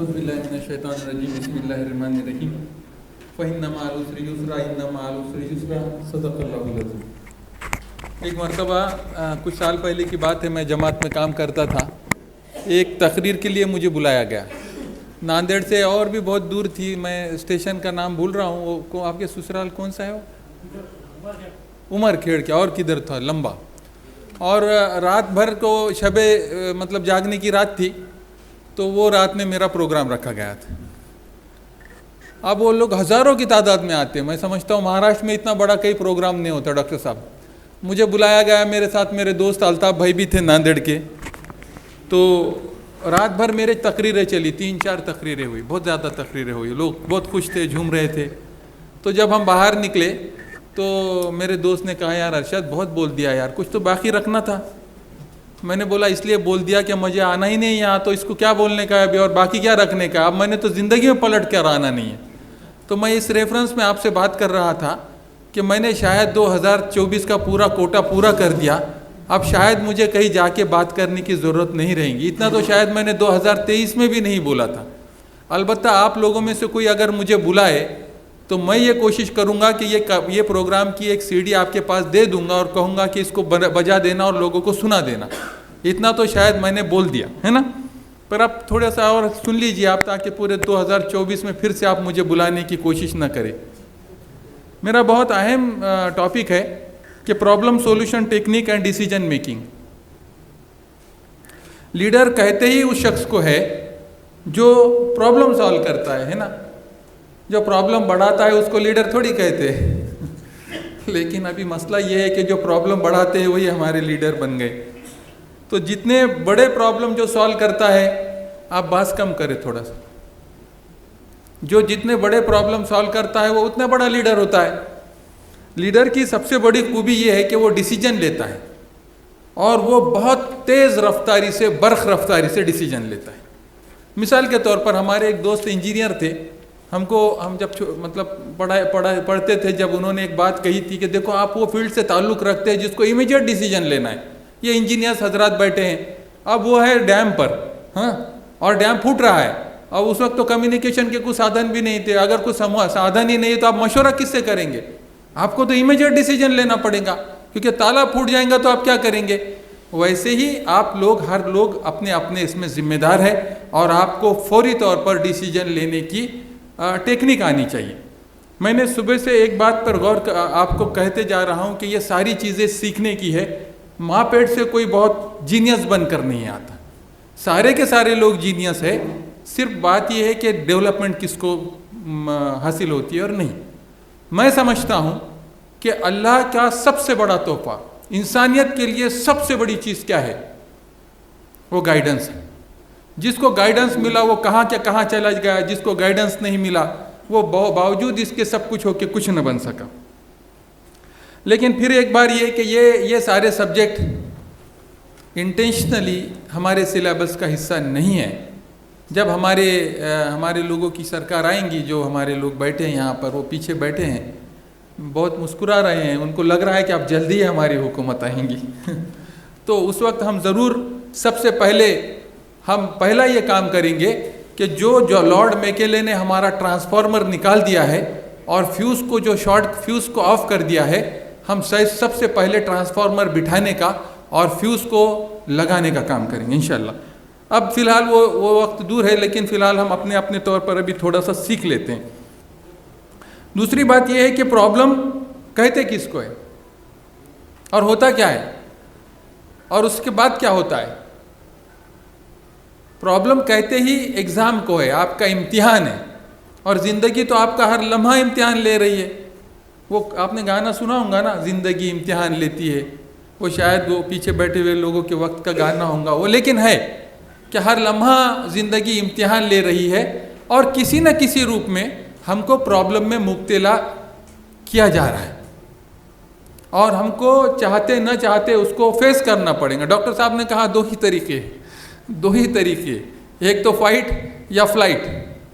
औज़ुबिल्लाहिमिनश्शैतानिर्रजीम बिस्मिल्लाहिर्रहमानिर्रहीम फ़इन्ना मअल उसरि युस्रा इन्ना मअल उसरि युस्रा सदक़ल्लाहुल अज़ीम। एक मरतबा कुछ साल पहले की बात है, मैं जमात में काम करता था। एक तकरीर के लिए मुझे बुलाया गया नांदेड़ से, और भी बहुत दूर थी। मैं स्टेशन का नाम भूल रहा हूँ। वो को आपके ससुराल कौन सा है? वो उमरखेड़ क्या और किधर था, लंबा। और रात भर को शबे मतलब जागने की रात थी, तो वो रात में मेरा प्रोग्राम रखा गया था। अब वो लोग हज़ारों की तादाद में आते हैं। मैं समझता हूँ महाराष्ट्र में इतना बड़ा कई प्रोग्राम नहीं होता। डॉक्टर साहब, मुझे बुलाया गया, मेरे साथ मेरे दोस्त अल्ताफ़ भाई भी थे नांदेड़ के। तो रात भर मेरे तकरीरें चली, 3-4 तकरीरें हुई, बहुत ज़्यादा तकरीरें हुई। लोग बहुत खुश थे, झूम रहे थे। तो जब हम बाहर निकले तो मेरे दोस्त ने कहा, यार अरशद बहुत बोल दिया यार, कुछ तो बाकी रखना था। मैंने बोला इसलिए बोल दिया कि मुझे आना ही नहीं यहाँ, तो इसको क्या बोलने का है अभी, और बाकी क्या रखने का। अब मैंने तो ज़िंदगी में पलट कर आना नहीं है। तो मैं इस रेफरेंस में आपसे बात कर रहा था कि मैंने शायद 2024 का पूरा कोटा पूरा कर दिया। अब शायद मुझे कहीं जाके बात करने की ज़रूरत नहीं रहेगी। इतना तो शायद मैंने 2023 में भी नहीं बोला था। अलबत्ता आप लोगों में से कोई अगर मुझे बुलाए तो मैं ये कोशिश करूँगा कि ये प्रोग्राम की एक सीडी आपके पास दे दूँगा और कहूँगा कि इसको बजा देना और लोगों को सुना देना। इतना तो शायद मैंने बोल दिया है ना। पर अब थोड़ा सा और सुन लीजिए आप, ताकि पूरे 2024 में फिर से आप मुझे बुलाने की कोशिश न करें। मेरा बहुत अहम टॉपिक है कि problem solution technique and decision making. Leader कहते ही उस शख्स को है जो प्रॉब्लम सॉल्व करता है ना। जो प्रॉब्लम बढ़ाता है उसको लीडर थोड़ी कहते हैं। लेकिन अभी मसला ये है कि जो प्रॉब्लम बढ़ाते हैं वही हमारे लीडर बन गए। तो जितने बड़े प्रॉब्लम जो सॉल्व करता है, आप बात कम करें थोड़ा सा, जो जितने बड़े प्रॉब्लम सॉल्व करता है वो उतना बड़ा लीडर होता है। लीडर की सबसे बड़ी खूबी ये है कि वो डिसीजन लेता है, और वो बहुत तेज़ रफ्तारी से, बर्क़ रफ्तारी से डिसीजन लेता है। मिसाल के तौर पर हमारे एक दोस्त इंजीनियर थे। हम जब मतलब पढ़ते थे, जब उन्होंने एक बात कही थी कि देखो आप वो फील्ड से ताल्लुक़ रखते हैं जिसको इमीडिएट डिसीजन लेना है। ये इंजीनियर्स हजरात बैठे हैं, अब वो है डैम पर, हाँ, और डैम फूट रहा है। अब उस वक्त तो कम्युनिकेशन के कुछ साधन भी नहीं थे। अगर कुछ साधन ही नहीं तो आप मशवरा किससे करेंगे? आपको तो इमीडिएट डिसीजन लेना पड़ेगा, क्योंकि ताला फूट जाएगा तो आप क्या करेंगे। वैसे ही आप लोग, हर लोग अपने अपने इसमें जिम्मेदार है, और आपको फौरी तौर पर डिसीजन लेने की टेक्निक आनी चाहिए। मैंने सुबह से एक बात पर गौर आपको कहते जा रहा हूँ कि ये सारी चीज़ें सीखने की है। माँ पेट से कोई बहुत जीनियस बनकर नहीं आता। सारे के सारे लोग जीनियस है। सिर्फ बात यह है कि डेवलपमेंट किसको हासिल होती है और नहीं। मैं समझता हूँ कि अल्लाह का सबसे बड़ा तोहफा इंसानियत के लिए सबसे बड़ी चीज़ क्या है? वो गाइडेंस है। जिसको गाइडेंस मिला वो कहाँ क्या कहाँ चला गया, जिसको गाइडेंस नहीं मिला वो बावजूद इसके सब कुछ होके कुछ न बन सका। लेकिन फिर एक बार ये कि ये सारे सब्जेक्ट इंटेंशनली हमारे सिलेबस का हिस्सा नहीं है। जब हमारे लोगों की सरकार आएंगी, जो हमारे लोग बैठे हैं यहाँ पर, वो पीछे बैठे हैं, बहुत मुस्कुरा रहे हैं, उनको लग रहा है कि अब जल्दी ही हमारी हुकूमत आएंगी। तो उस वक्त हम ज़रूर सबसे पहला ये काम करेंगे कि जो लॉर्ड मैकेले ने हमारा ट्रांसफार्मर निकाल दिया है और फ्यूज़ को, जो शॉर्ट फ्यूज़ को ऑफ कर दिया है, हम सबसे पहले ट्रांसफार्मर बिठाने का और फ्यूज़ को लगाने का काम करेंगे इंशाल्लाह। अब फ़िलहाल वो वक्त दूर है, लेकिन फ़िलहाल हम अपने अपने तौर पर अभी थोड़ा सा सीख लेते हैं। दूसरी बात यह है कि प्रॉब्लम कहते किसको है और होता क्या है, और उसके बाद क्या होता है। प्रॉब्लम कहते ही एग्ज़ाम को है, आपका इम्तिहान है, और ज़िंदगी तो आपका हर लम्हा इम्तिहान ले रही है। वो आपने गाना सुना होगा ना, ज़िंदगी इम्तिहान लेती है। वो शायद वो पीछे बैठे हुए लोगों के वक्त का गाना होगा वो, लेकिन है कि हर लम्हा ज़िंदगी इम्तिहान ले रही है, और किसी न किसी रूप में हमको प्रॉब्लम में मुब्तला किया जा रहा है, और हमको चाहते न चाहते उसको फेस करना पड़ेगा। डॉक्टर साहब ने कहा दो ही तरीके, एक तो फाइट या फ्लाइट,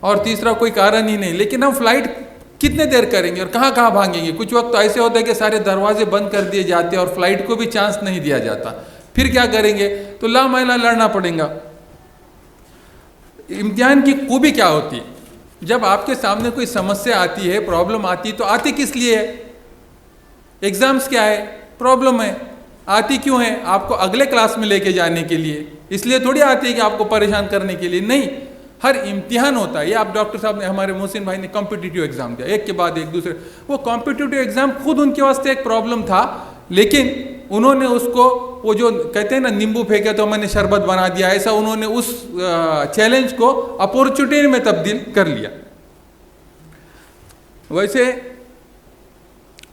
और तीसरा कोई कारण ही नहीं। लेकिन हम फ्लाइट कितने देर करेंगे और कहाँ कहाँ भागेंगे? कुछ वक्त तो ऐसे होता है कि सारे दरवाजे बंद कर दिए जाते हैं और फ्लाइट को भी चांस नहीं दिया जाता। फिर क्या करेंगे? तो लामैला लड़ना पड़ेगा। इम्तिहान की खूबी क्या होती है? जब आपके सामने कोई समस्या आती है, प्रॉब्लम आती है, तो आती किस लिए है? एग्जाम्स क्या है? प्रॉब्लम है। आती क्यों है? आपको अगले क्लास में लेके जाने के लिए। इसलिए थोड़ी आती है कि आपको परेशान करने के लिए, नहीं। हर इम्तिहान होता है। ये आप डॉक्टर साहब ने, हमारे मोहसिन भाई ने कॉम्पिटिटिव एग्जाम दिया, एक के बाद एक दूसरे। वो कॉम्पिटिटिव एग्जाम खुद उनके वास्ते एक प्रॉब्लम था, लेकिन उन्होंने उसको, वो जो कहते हैं ना, नींबू फेंके तो मैंने शरबत बना दिया, ऐसा उन्होंने उस चैलेंज को अपॉर्चुनिटी में तब्दील कर लिया। वैसे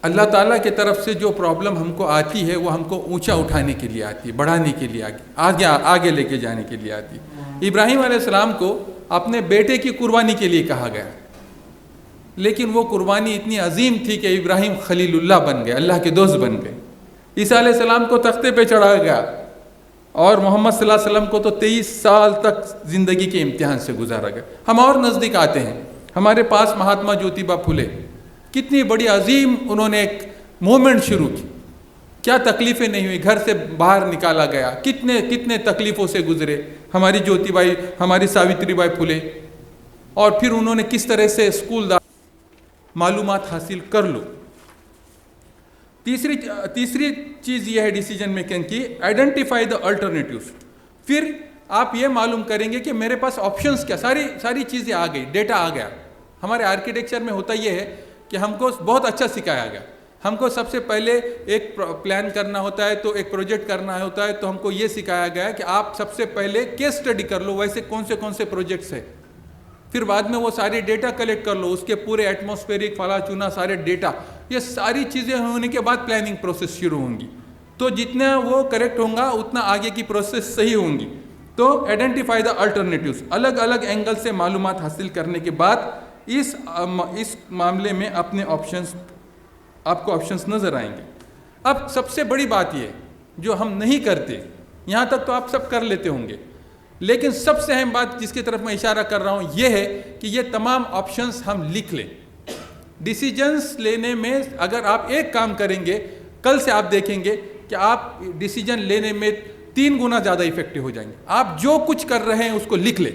अल्लाह ताला की तरफ से जो प्रॉब्लम हमको आती है वो हमको ऊंचा उठाने के लिए आती है, बढ़ाने के लिए, आगे लेके जाने के लिए आती है। इब्राहिम अलैहिस्सलाम को अपने बेटे की कुर्बानी के लिए कहा गया, लेकिन वो कुर्बानी इतनी अजीम थी कि इब्राहिम खलीलुल्लाह बन गए, अल्लाह के दोस्त बन गए। ईसा अलैहिस्सलाम को तख्ते पे चढ़ाया गया, और मोहम्मद सल्लल्लाहु अलैहि वसल्लम को तो 23 साल तक ज़िंदगी के इम्तिहान से गुजारा गया। हम और नज़दीक आते हैं, हमारे पास महात्मा ज्योतिबा फुले, कितनी बड़ी अजीम उन्होंने एक मूवमेंट शुरू की। क्या तकलीफ़ें नहीं हुई, घर से बाहर निकाला गया, कितने कितने तकलीफ़ों से गुजरे हमारी ज्योतिबाई, हमारी सावित्रीबाई फुले। और फिर उन्होंने किस तरह से स्कूल मालूमात हासिल कर लो। तीसरी चीज़ यह है डिसीजन मेकिंग की, आइडेंटिफाई द अल्टरनेटिव्स। फिर आप ये मालूम करेंगे कि मेरे पास ऑप्शंस क्या, सारी चीज़ें आ गई, डेटा आ गया। हमारे आर्किटेक्चर में होता यह है कि हमको बहुत अच्छा सिखाया गया। हमको सबसे पहले एक प्लान करना होता है, तो एक प्रोजेक्ट करना होता है, तो हमको ये सिखाया गया कि आप सबसे पहले केस स्टडी कर लो, वैसे कौन से प्रोजेक्ट्स है। फिर बाद में वो सारी डेटा कलेक्ट कर लो, उसके पूरे एटमॉस्फेरिक फला चुना सारे डेटा, ये सारी चीज़ें होने के बाद प्लानिंग प्रोसेस शुरू होंगी। तो जितना वो करेक्ट होगा उतना आगे की प्रोसेस सही होंगी। तो आइडेंटिफाई द अल्टरनेटिव्स, अलग अलग एंगल से मालूमात हासिल करने के बाद इस मामले में अपने ऑप्शंस, आपको ऑप्शंस नज़र आएंगे। अब सबसे बड़ी बात ये जो हम नहीं करते, यहाँ तक तो आप सब कर लेते होंगे, लेकिन सबसे अहम बात जिसकी तरफ मैं इशारा कर रहा हूँ ये है कि ये तमाम ऑप्शंस हम लिख लें। डिसीजंस लेने में अगर आप एक काम करेंगे, कल से आप देखेंगे कि आप डिसीजन लेने में 3 गुना ज़्यादा इफेक्टिव हो जाएंगे। आप जो कुछ कर रहे हैं उसको लिख लें।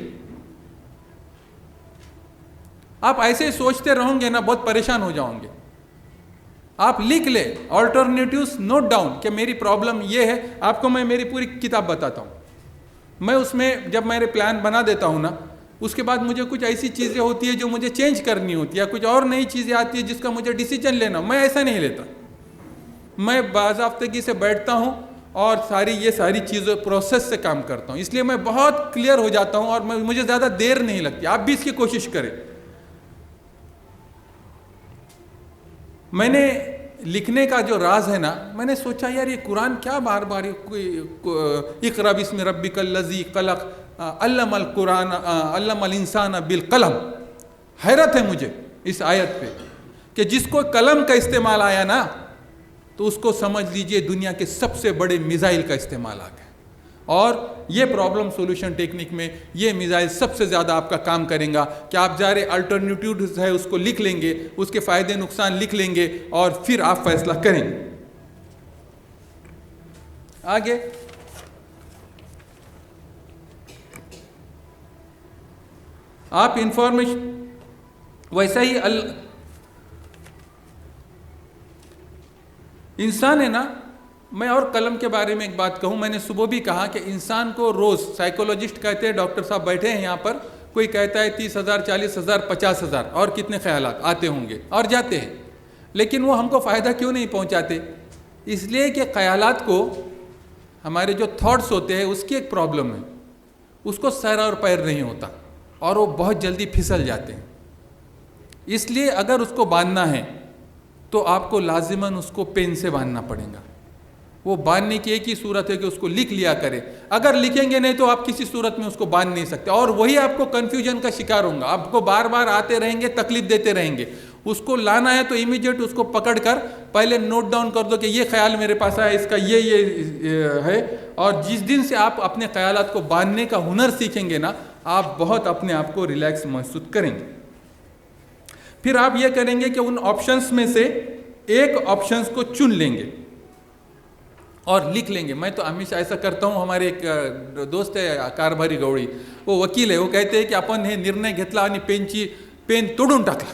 आप ऐसे सोचते रहोगे ना, बहुत परेशान हो जाओगे। आप लिख ले, ऑल्टरनेटिव्स नोट डाउन कि मेरी प्रॉब्लम ये है। आपको मैं मेरी पूरी किताब बताता हूँ। मैं उसमें जब मेरे प्लान बना देता हूँ ना, उसके बाद मुझे कुछ ऐसी चीज़ें होती है जो मुझे चेंज करनी होती है, या कुछ और नई चीज़ें आती है जिसका मुझे डिसीजन लेना। मैं ऐसा नहीं लेता, मैं बाज़ाब्तगी से बैठता हूँ और ये सारी चीज़ें प्रोसेस से काम करता हूँ। इसलिए मैं बहुत क्लियर हो जाता हूँ और मुझे ज़्यादा देर नहीं लगती। आप भी इसकी कोशिश करें। मैंने लिखने का जो राज है ना, मैंने सोचा यार ये कुरान क्या बार बार इक़रा बिस्मि रब्बिकल लज़ी ख़लक़ अल्लमल कुरान अल्लमल इंसान बिल कलम। हैरत है मुझे इस आयत पे कि जिसको कलम का इस्तेमाल आया ना, तो उसको समझ लीजिए दुनिया के सबसे बड़े मिसाइल का इस्तेमाल आ गया। और ये प्रॉब्लम सॉल्यूशन टेक्निक में ये मिसाइल सबसे ज़्यादा आपका काम करेगा कि आप जा रहे अल्टरनेटिव्स है उसको लिख लेंगे, उसके फ़ायदे नुकसान लिख लेंगे और फिर आप फैसला करेंगे। आगे आप इंफॉर्मेशन, वैसा ही इंसान है ना। मैं और कलम के बारे में एक बात कहूँ, मैंने सुबह भी कहा कि इंसान को रोज़, साइकोलॉजिस्ट कहते हैं, डॉक्टर साहब बैठे हैं यहाँ पर, कोई कहता है 30,000, 40,000, 50,000 और कितने ख्यालात आते होंगे और जाते हैं, लेकिन वो हमको फ़ायदा क्यों नहीं पहुँचाते? इसलिए कि ख्यालात को, हमारे जो थॉट्स होते हैं उसकी एक प्रॉब्लम है, उसको सर और पैर नहीं होता और वो बहुत जल्दी फिसल जाते हैं। इसलिए अगर उसको बांधना है तो आपको लाजिमन उसको पेन से बांधना पड़ेगा। वो बांधने की एक ही सूरत है कि उसको लिख लिया करें। अगर लिखेंगे नहीं तो आप किसी सूरत में उसको बांध नहीं सकते, और वही आपको कन्फ्यूजन का शिकार होगा। आपको बार बार आते रहेंगे, तकलीफ देते रहेंगे। उसको लाना है तो इमीडिएट उसको पकड़ कर पहले नोट डाउन कर दो कि ये ख्याल मेरे पास आया, इसका ये है। और जिस दिन से आप अपने ख्यालात को बांधने का हुनर सीखेंगे ना, आप बहुत अपने आप को रिलैक्स महसूस करेंगे। फिर आप ये करेंगे कि उन ऑप्शंस में से एक ऑप्शंस को चुन लेंगे और लिख लेंगे। मैं तो हमेशा ऐसा करता हूँ। हमारे एक दोस्त है कारभारी गवळी, वो वकील है, वो कहते हैं की आपण हे निर्णय घेतला आणि पेन तोडून टाकला,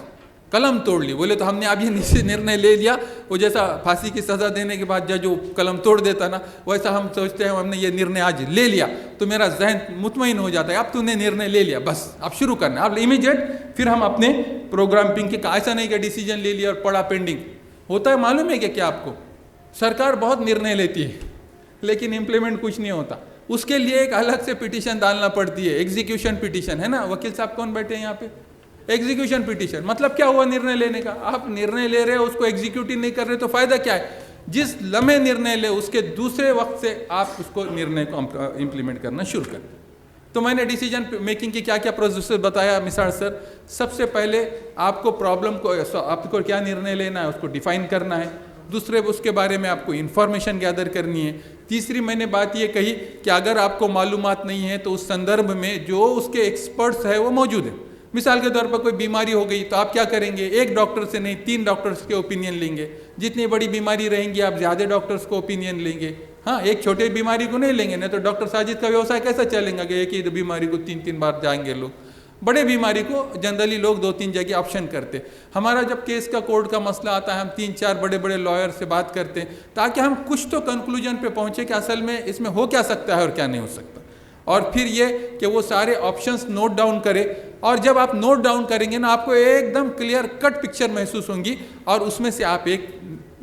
कलम तोड़ ली। बोले तो हमने अभी निर्णय ले लिया, वो जैसा फांसी की सज़ा देने के बाद जज वो कलम तोड़ देता ना, वैसा हम सोचते हैं हमने ये निर्णय आज ले लिया तो मेरा जहन मुतमईन हो जाता है। अब तूने निर्णय ले लिया, बस अब शुरू करना है, अब इमीडिएट। फिर हम अपने प्रोग्राम के ऐसा नहीं कि डिसीजन ले लिया और पड़ा पेंडिंग। होता है मालूम है क्या आपको, सरकार बहुत निर्णय लेती है लेकिन इम्प्लीमेंट कुछ नहीं होता। उसके लिए एक अलग से पिटीशन डालना पड़ती है, एग्जीक्यूशन पिटीशन, है ना। वकील साहब कौन बैठे हैं यहाँ पे? Execution petition. मतलब क्या हुआ निर्णय लेने का? आप निर्णय ले रहे हो, उसको एग्जीक्यूट नहीं कर रहे तो फायदा क्या है? जिस लम्हे निर्णय ले उसके दूसरे वक्त से आप उसको निर्णय को इम्प्लीमेंट करना शुरू कर। तो मैंने डिसीजन मेकिंग की क्या क्या प्रोसेस बताया मिसाल सर। सबसे पहले आपको प्रॉब्लम को, आपको क्या निर्णय लेना है उसको डिफाइन करना है। दूसरे उसके बारे में आपको इन्फॉर्मेशन गैदर करनी है। तीसरी मैंने बात ये कही कि अगर आपको मालूमात नहीं है तो उस संदर्भ में जो उसके एक्सपर्ट्स है वो मौजूद है। मिसाल के तौर पर कोई बीमारी हो गई तो आप क्या करेंगे? एक डॉक्टर से नहीं 3 डॉक्टर्स के ओपिनियन लेंगे। जितनी बड़ी बीमारी रहेंगी आप ज़्यादा डॉक्टर्स को ओपिनियन लेंगे। हाँ, एक छोटे बीमारी को नहीं लेंगे, नहीं तो डॉक्टर साजिद का व्यवसाय कैसा चलेगा कि एक ही बीमारी को 3-3 बार जाएंगे लोग। बड़े बीमारी को जनरली लोग 2-3 जगह ऑप्शन करते। हमारा जब केस का कोर्ट का मसला आता है हम 3-4 बड़े बड़े लॉयर से बात करते हैं ताकि हम कुछ तो कंक्लूजन पे पहुँचे कि असल में इसमें हो क्या सकता है और क्या नहीं हो सकता। और फिर ये कि वो सारे ऑप्शंस नोट डाउन करे, और जब आप नोट डाउन करेंगे ना आपको एकदम क्लियर कट पिक्चर महसूस होंगी और उसमें से आप एक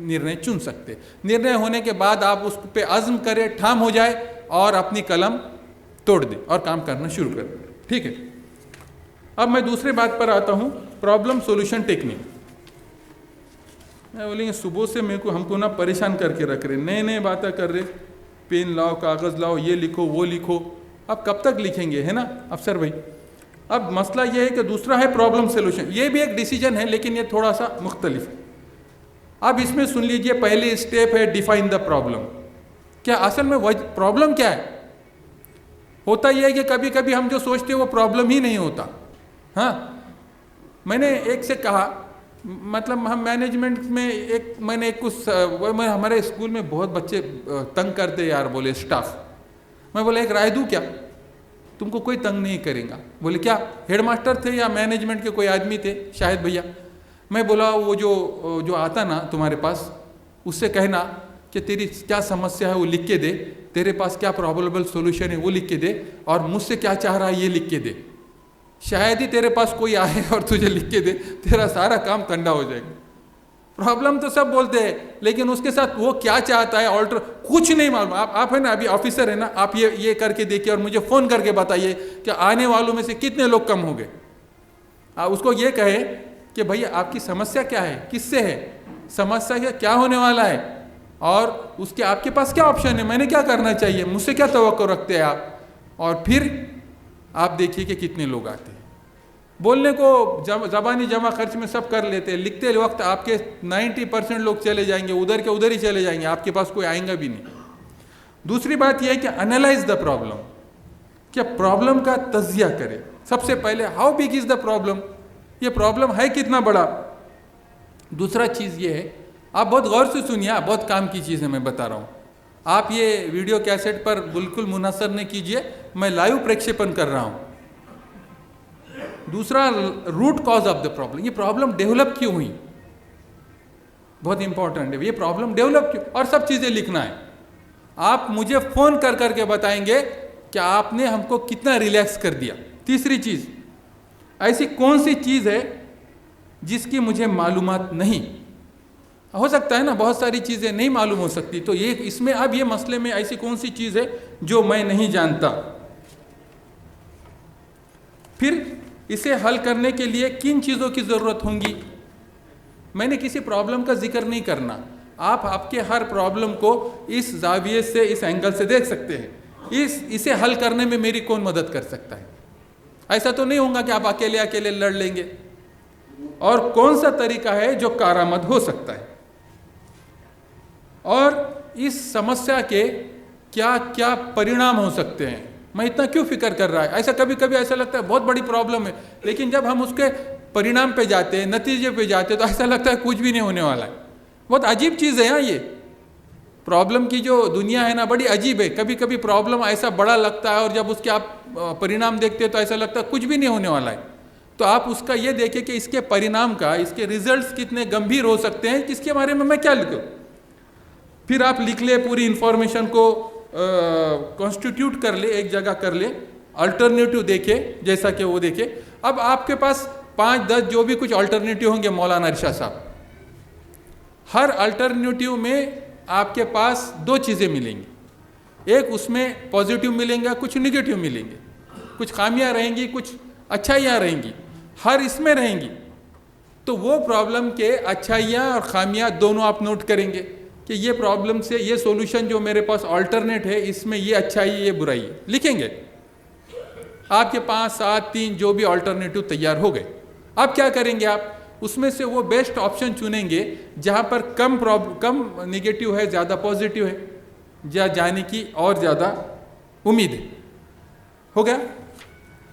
निर्णय चुन सकते। निर्णय होने के बाद आप उस पे अज़्म करें, ठाम हो जाए और अपनी कलम तोड़ दे और काम करना शुरू कर दे। ठीक है, अब मैं दूसरी बात पर आता हूँ, प्रॉब्लम सॉल्यूशन टेक्निक। मैं बोलेंगे सुबह से मेरे को हमको ना परेशान करके रख रहे, नए नए बातें कर रहे, पेन लाओ, कागज़ लाओ, ये लिखो वो लिखो। अब कब तक लिखेंगे, है ना अफसर भाई। अब मसला ये है कि दूसरा है प्रॉब्लम सॉल्यूशन। ये भी एक डिसीजन है लेकिन ये थोड़ा सा मुख्तलिफ है। अब इसमें सुन लीजिए, पहले स्टेप है डिफाइन द प्रॉब्लम। क्या असल में वह प्रॉब्लम क्या है? होता यह है कि कभी कभी हम जो सोचते हैं वो प्रॉब्लम ही नहीं होता। हाँ, मैंने एक से कहा, मतलब हम मैनेजमेंट में मैंने कुछ हमारे स्कूल में बहुत बच्चे तंग करते यार, बोले स्टाफ। मैं बोला एक राय दूँ क्या? तुमको कोई तंग नहीं करेगा। बोले क्या? हेडमास्टर थे या मैनेजमेंट के कोई आदमी थे शायद भैया। मैं बोला वो जो आता ना तुम्हारे पास, उससे कहना कि तेरी क्या समस्या है वो लिख के दे, तेरे पास क्या प्रॉब्लमेबल सॉल्यूशन है वो लिख के दे, और मुझसे क्या चाह रहा है ये लिख के दे। शायद ही तेरे पास कोई आए और तुझे लिख के दे, तेरा सारा काम ठंडा हो जाएगा। प्रॉब्लम तो सब बोलते हैं लेकिन उसके साथ वो क्या चाहता है ऑल्टर कुछ नहीं मालूम। आप है ना, अभी ऑफिसर है ना, आप ये करके देखिए और मुझे फ़ोन करके बताइए कि आने वालों में से कितने लोग कम हो गए। उसको ये कहे कि भैया आपकी समस्या क्या है, किससे है, समस्या क्या होने वाला है, और उसके आपके पास क्या ऑप्शन है, मैंने क्या करना चाहिए, मुझसे क्या तवक्को रखते हैं आप। और फिर आप देखिए कि कितने लोग आते हैं। बोलने को ज़बानी जमा खर्च में सब कर लेते हैं, लिखते वक्त आपके 90% लोग चले जाएंगे, उधर के उधर ही चले जाएंगे, आपके पास कोई आएगा भी नहीं। दूसरी बात यह है कि एनालाइज द प्रॉब्लम, क्या प्रॉब्लम का तज्जिया करें। सबसे पहले how big is the problem, ये प्रॉब्लम है कितना बड़ा। दूसरा चीज़ ये है, आप बहुत गौर से सुनिए, बहुत काम की चीज़ है मैं बता रहा हूँ। आप ये वीडियो कैसेट पर बिल्कुल मुनसर नहीं कीजिए, मैं लाइव प्रक्षेपण कर रहा हूँ। दूसरा, root cause of the problem, ये प्रॉब्लम डेवलप क्यों हुई, बहुत इंपॉर्टेंट है। ये प्रॉब्लम डेवलप क्यों, और सब चीज़ें लिखना है। आप मुझे फ़ोन कर करके बताएंगे कि आपने हमको कितना रिलैक्स कर दिया। तीसरी चीज़, ऐसी कौन सी चीज़ है जिसकी मुझे मालूमात नहीं, हो सकता है ना बहुत सारी चीज़ें नहीं मालूम हो सकती, तो ये इसमें अब ये मसले में ऐसी कौन सी चीज़ है जो मैं नहीं जानता। फिर इसे हल करने के लिए किन चीज़ों की ज़रूरत होंगी। मैंने किसी प्रॉब्लम का जिक्र नहीं करना, आप आपके हर प्रॉब्लम को इस जाविये से, इस एंगल से देख सकते हैं। इसे हल करने में मेरी कौन मदद कर सकता है। ऐसा तो नहीं होगा कि आप अकेले अकेले लड़ लेंगे, और कौन सा तरीका है जो कारामद हो सकता है, और इस समस्या के क्या क्या परिणाम हो सकते हैं। मैं इतना क्यों फिक्र कर रहा है, ऐसा कभी कभी ऐसा लगता है बहुत बड़ी प्रॉब्लम है, लेकिन जब हम उसके परिणाम पे जाते हैं, नतीजे पे जाते हैं, तो ऐसा लगता है कुछ भी नहीं होने वाला है। बहुत अजीब चीज़ है यहाँ ये। प्रॉब्लम की जो दुनिया है ना बड़ी अजीब है। कभी कभी प्रॉब्लम ऐसा बड़ा लगता है और जब उसके आप परिणाम देखते हैं तो ऐसा लगता है कुछ भी नहीं होने वाला है। तो आप उसका ये देखें कि इसके परिणाम का, इसके रिजल्ट्स कितने गंभीर हो सकते हैं, किसके बारे में मैं क्या लिखूं। फिर आप लिख ले, पूरी इंफॉर्मेशन को कॉन्स्टिट्यूट कर ले, एक जगह कर ले, अल्टरनेटिव देखे जैसा कि वो देखे। अब आपके पास 5-10 जो भी कुछ अल्टरनेटिव होंगे मौलाना इरशाद साहब, हर अल्टरनेटिव में आपके पास 2 चीज़ें मिलेंगी। एक उसमें पॉजिटिव मिलेंगे, कुछ निगेटिव मिलेंगे, कुछ खामियां रहेंगी, कुछ अच्छाइयाँ रहेंगी, हर इसमें रहेंगी। तो वो प्रॉब्लम के अच्छाइयाँ और खामियां दोनों आप नोट करेंगे कि ये प्रॉब्लम से ये सॉल्यूशन जो मेरे पास अल्टरनेट है, इसमें ये अच्छाई ये बुराई है, लिखेंगे। आपके 5, 7, 3 जो भी अल्टरनेटिव तैयार हो गए। अब क्या करेंगे आप, उसमें से वो बेस्ट ऑप्शन चुनेंगे जहाँ पर कम निगेटिव है, ज़्यादा पॉजिटिव है, जहाँ जाने की और ज़्यादा उम्मीद है। हो गया।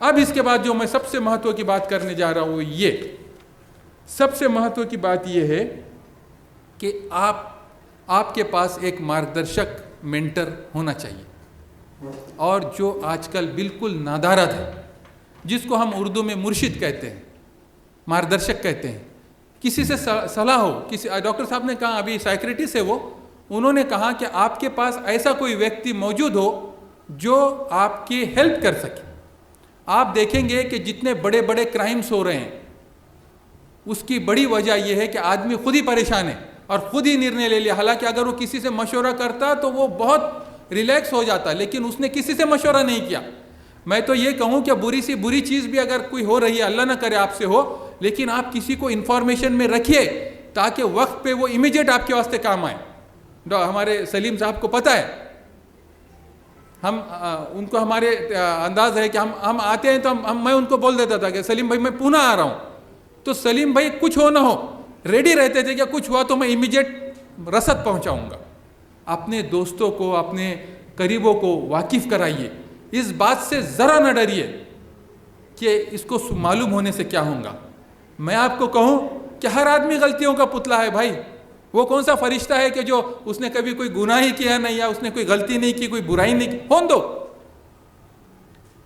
अब इसके बाद जो मैं सबसे महत्व की बात करने जा रहा हूँ, ये सबसे महत्व की बात ये है कि आपके पास एक मार्गदर्शक मेंटर होना चाहिए, और जो आजकल बिल्कुल नादारद है, जिसको हम उर्दू में मुर्शिद कहते हैं, मार्गदर्शक कहते हैं। किसी से सलाह हो, किसी डॉक्टर साहब ने कहा, अभी साइक्रेटिस्ट है वो, उन्होंने कहा कि आपके पास ऐसा कोई व्यक्ति मौजूद हो जो आपकी हेल्प कर सके। आप देखेंगे कि जितने बड़े बड़े क्राइम्स हो रहे हैं, उसकी बड़ी वजह यह है कि आदमी खुद ही परेशान है और खुद ही निर्णय ले लिया। हालांकि अगर वो किसी से मशवरा करता तो वो बहुत रिलैक्स हो जाता, लेकिन उसने किसी से मशवरा नहीं किया। मैं तो ये कहूँ कि बुरी सी बुरी चीज़ भी अगर कोई हो रही है, अल्लाह ना करे आपसे हो, लेकिन आप किसी को इन्फॉर्मेशन में रखिए ताकि वक्त पे वो इमीडिएट आपके वास्ते काम आए। हमारे सलीम साहब को पता है, हम उनको हमारे अंदाज़ है कि हम आते हैं तो मैं उनको बोल देता था कि सलीम भाई मैं पुणे आ रहा हूँ, तो सलीम भाई कुछ हो ना हो रेडी रहते थे कि कुछ हुआ तो मैं इमीडिएट रसद पहुँचाऊँगा। अपने दोस्तों को, अपने करीबों को वाकिफ़ कराइए, इस बात से ज़रा न डरिए कि इसको मालूम होने से क्या होगा। मैं आपको कहूँ कि हर आदमी गलतियों का पुतला है भाई। वो कौन सा फरिश्ता है कि जो उसने कभी कोई गुनाह ही किया नहीं, या उसने कोई गलती नहीं की, कोई बुराई नहीं की। होने दो,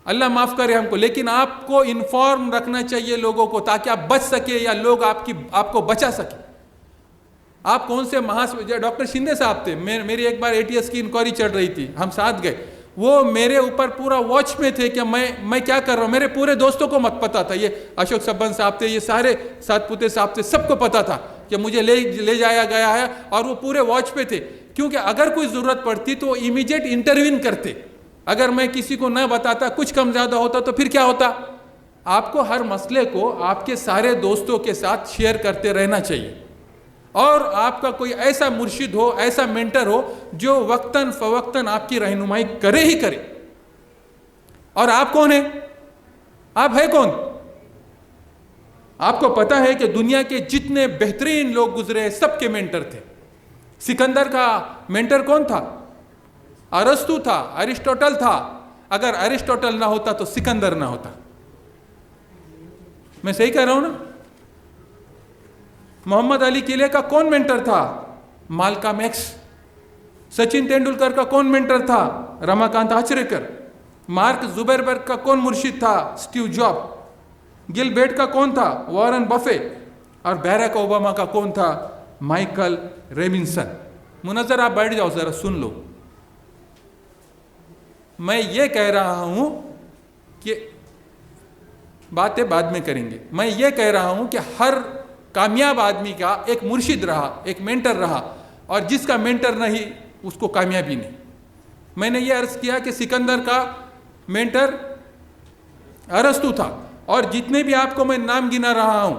अल्लाह माफ़ करे हमको, लेकिन आपको इन्फॉर्म रखना चाहिए लोगों को ताकि आप बच सके या लोग आपको बचा सके। आप कौन से डॉक्टर शिंदे साहब थे, मेरी एक बार ATS की इंक्वायरी चल रही थी, हम साथ गए, वो मेरे ऊपर पूरा वॉच में थे कि मैं क्या कर रहा हूँ। मेरे पूरे दोस्तों को मत पता था, ये अशोक सब्बन साहब थे, ये सारे सातपुते साहब थे, सबको पता था कि मुझे ले जाया गया है, और वो पूरे वॉच पे थे, क्योंकि अगर कोई ज़रूरत पड़ती तो इमीडिएट इंटरवीन करते। अगर मैं किसी को न बताता, कुछ कम ज़्यादा होता तो फिर क्या होता। आपको हर मसले को आपके सारे दोस्तों के साथ शेयर करते रहना चाहिए, और आपका कोई ऐसा मुर्शिद हो, ऐसा मेंटर हो जो वक्तन फवक्तन आपकी रहनुमाई करे ही करे। और आप कौन है? आप है कौन? आपको पता है कि दुनिया के जितने बेहतरीन लोग गुजरे सबके मेंटर थे। सिकंदर का मेंटर कौन था? अरस्तु था, अरिस्टोटल था। अगर अरिस्टोटल ना होता तो सिकंदर ना होता। मैं सही कह रहा हूं ना? मोहम्मद अली किले का कौन मेंटर था? Malcolm x. सचिन तेंदुलकर का कौन मेंटर था? रमाकांत आचरेकर। मार्क जुबरबर्ग का कौन मुर्शिद था? Steve job. गिलबेर्ट का कौन था? Warren Buffett. और बैरक ओबामा का कौन था? माइकल रेबिन्सन। मुनज़्ज़र आप बैठ जाओ, जरा सुन लो। मैं ये कह रहा हूं कि बातें बाद में करेंगे। मैं ये कह रहा हूं कि हर कामयाब आदमी का एक मुर्शिद रहा, एक मेंटर रहा, और जिसका मेंटर नहीं उसको कामयाबी नहीं। मैंने ये अर्ज किया कि सिकंदर का मेंटर अरस्तु था, और जितने भी आपको मैं नाम गिना रहा हूं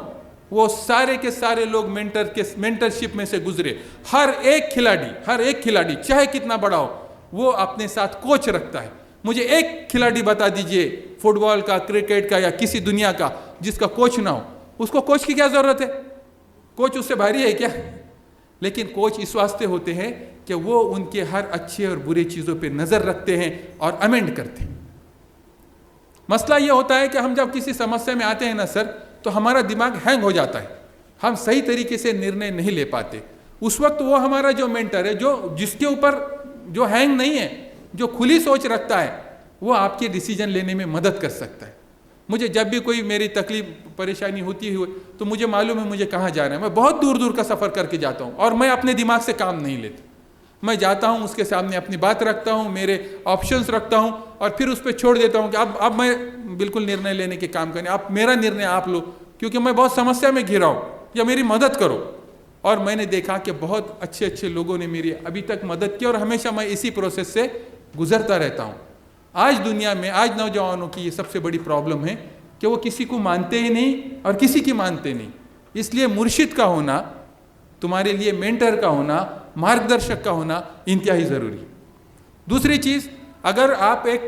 वो सारे के सारे लोग मेंटरशिप में से गुजरे। हर एक खिलाड़ी चाहे कितना बड़ा हो, वो अपने साथ कोच रखता है। मुझे एक खिलाड़ी बता दीजिए, फुटबॉल का, क्रिकेट का, या किसी दुनिया का, जिसका कोच ना हो। उसको कोच की क्या ज़रूरत है? कोच उससे भारी है क्या? लेकिन कोच इस वास्ते होते हैं कि वो उनके हर अच्छे और बुरे चीज़ों पे नज़र रखते हैं और अमेंड करते हैं। मसला ये होता है कि हम जब किसी समस्या में आते हैं ना सर, तो हमारा दिमाग हैंग हो जाता है, हम सही तरीके से निर्णय नहीं ले पाते। उस वक्त वो हमारा जो मेंटर है, जो जिसके ऊपर जो हैंग नहीं है, जो खुली सोच रखता है, वो आपके डिसीजन लेने में मदद कर सकता है। मुझे जब भी कोई मेरी तकलीफ परेशानी होती है तो मुझे मालूम है मुझे कहाँ जाना है। मैं बहुत दूर दूर का सफ़र करके जाता हूँ और मैं अपने दिमाग से काम नहीं लेता। मैं जाता हूँ, उसके सामने अपनी बात रखता हूँ, मेरे ऑप्शंस रखता हूँ और फिर उस पर छोड़ देता हूँ कि अब मैं बिल्कुल निर्णय लेने के काम करने, आप मेरा निर्णय आप लो, क्योंकि मैं बहुत समस्या में घिरा हूँ, या मेरी मदद करो। और मैंने देखा कि बहुत अच्छे अच्छे लोगों ने मेरी अभी तक मदद की और हमेशा मैं इसी प्रोसेस से गुजरता रहता हूँ। आज दुनिया में, आज नौजवानों की ये सबसे बड़ी प्रॉब्लम है कि वो किसी को मानते ही नहीं और किसी की मानते नहीं। इसलिए मुर्शिद का होना, तुम्हारे लिए मेंटर का होना, मार्गदर्शक का होना इंतहाई ज़रूरी है। दूसरी चीज़, अगर आप एक